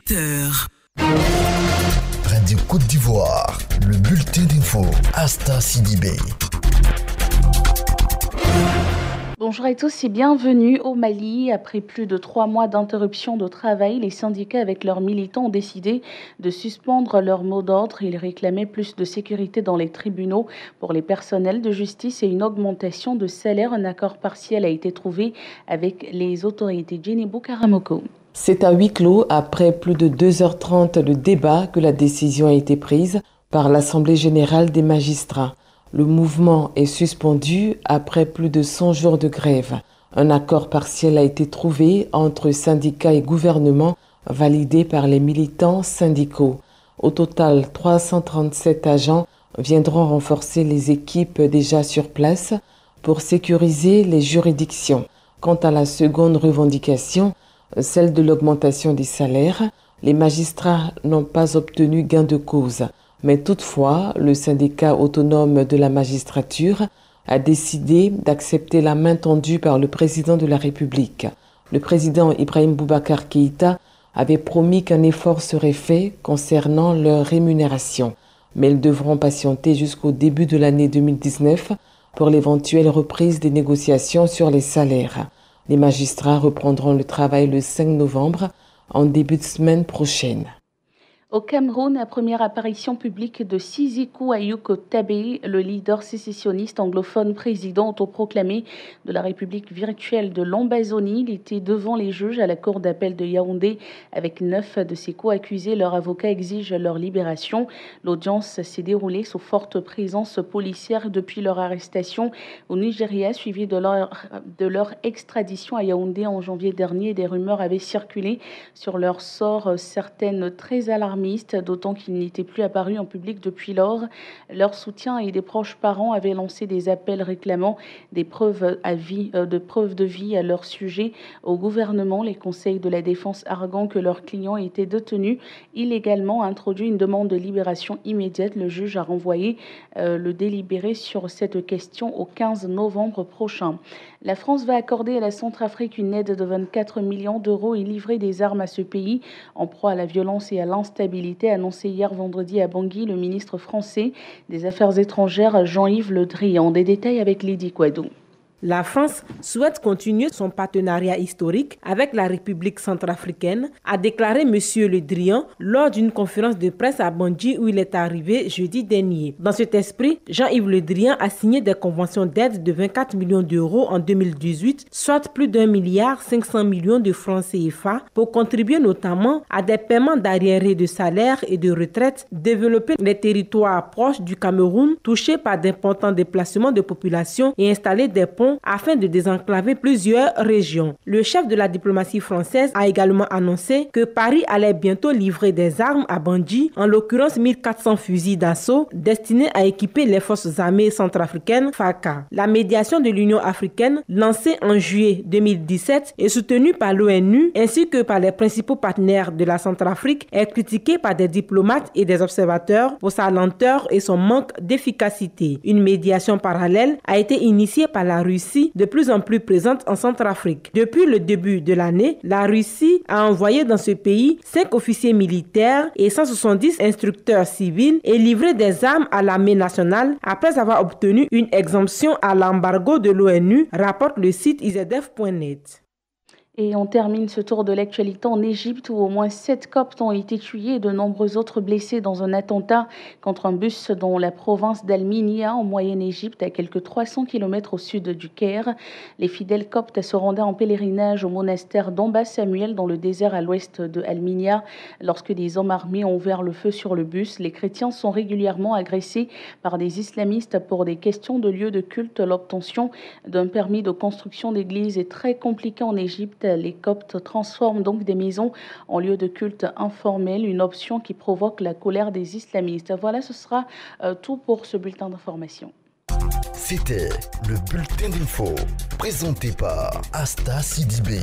7h. Radio Côte d'Ivoire, le bulletin d'info Asta Sidibé. Bonjour à tous et bienvenue au Mali. Après plus de 3 mois d'interruption de travail, les syndicats avec leurs militants ont décidé de suspendre leur mot d'ordre. Ils réclamaient plus de sécurité dans les tribunaux pour les personnels de justice et une augmentation de salaire. Un accord partiel a été trouvé avec les autorités. Djenibou Karamoko. C'est à huis clos, après plus de 2h30 de débat, que la décision a été prise par l'Assemblée générale des magistrats. Le mouvement est suspendu après plus de 100 jours de grève. Un accord partiel a été trouvé entre syndicats et gouvernement, validé par les militants syndicaux. Au total, 337 agents viendront renforcer les équipes déjà sur place pour sécuriser les juridictions. Quant à la seconde revendication, celle de l'augmentation des salaires, les magistrats n'ont pas obtenu gain de cause. Mais toutefois, le syndicat autonome de la magistrature a décidé d'accepter la main tendue par le président de la République. Le président Ibrahim Boubacar Keïta avait promis qu'un effort serait fait concernant leur rémunération. Mais ils devront patienter jusqu'au début de l'année 2019 pour l'éventuelle reprise des négociations sur les salaires. Les magistrats reprendront le travail le 5 novembre, en début de semaine prochaine. Au Cameroun, la première apparition publique de Sisikou Ayouko Tabé, le leader sécessionniste anglophone président autoproclamé de la République virtuelle de l'Ambazonie. Il était devant les juges à la cour d'appel de Yaoundé avec 9 de ses co-accusés. Leurs avocats exigent leur libération. L'audience s'est déroulée sous forte présence policière depuis leur arrestation au Nigeria, suivie de leur extradition à Yaoundé en janvier dernier. Des rumeurs avaient circulé sur leur sort, certaines très alarmantes, d'autant qu'ils n'étaient plus apparus en public depuis lors. Leur soutien et des proches parents avaient lancé des appels réclamant des preuves de vie à leur sujet au gouvernement. Les conseils de la défense arguant que leurs clients étaient détenus illégalement a introduit une demande de libération immédiate. Le juge a renvoyé le délibéré sur cette question au 15 novembre prochain. La France va accorder à la Centrafrique une aide de 24 millions d'euros et livrer des armes à ce pays en proie à la violence et à l'instabilité, annoncé hier vendredi à Bangui le ministre français des Affaires étrangères Jean-Yves Le Drian. Des détails avec Lydie Kouadou. La France souhaite continuer son partenariat historique avec la République centrafricaine, a déclaré M. Le Drian lors d'une conférence de presse à Bangui où il est arrivé jeudi dernier. Dans cet esprit, Jean-Yves Le Drian a signé des conventions d'aide de 24 millions d'euros en 2018, soit plus d'1,5 milliard de francs CFA, pour contribuer notamment à des paiements d'arriérés de salaire et de retraite, développer les territoires proches du Cameroun touchés par d'importants déplacements de population et installer des ponts afin de désenclaver plusieurs régions. Le chef de la diplomatie française a également annoncé que Paris allait bientôt livrer des armes à Bangui, en l'occurrence 1400 fusils d'assaut destinés à équiper les forces armées centrafricaines FARCA. La médiation de l'Union africaine, lancée en juillet 2017 et soutenue par l'ONU ainsi que par les principaux partenaires de la Centrafrique, est critiquée par des diplomates et des observateurs pour sa lenteur et son manque d'efficacité. Une médiation parallèle a été initiée par la Russie, de plus en plus présente en Centrafrique. Depuis le début de l'année, la Russie a envoyé dans ce pays 5 officiers militaires et 170 instructeurs civils et livré des armes à l'armée nationale après avoir obtenu une exemption à l'embargo de l'ONU, rapporte le site izedef.net. Et on termine ce tour de l'actualité en Égypte où au moins 7 Coptes ont été tués et de nombreux autres blessés dans un attentat contre un bus dans la province d'Al-Minya en Moyenne-Égypte à quelques 300 km au sud du Caire. Les fidèles Coptes se rendaient en pèlerinage au monastère d'Amba Samuel dans le désert à l'ouest de Al-Minya lorsque des hommes armés ont ouvert le feu sur le bus. Les chrétiens sont régulièrement agressés par des islamistes pour des questions de lieu de culte. L'obtention d'un permis de construction d'église est très compliquée en Égypte. Les Coptes transforment donc des maisons en lieux de culte informels, une option qui provoque la colère des islamistes. Voilà, ce sera tout pour ce bulletin d'information. C'était le bulletin d'info présenté par Asta Sidibé.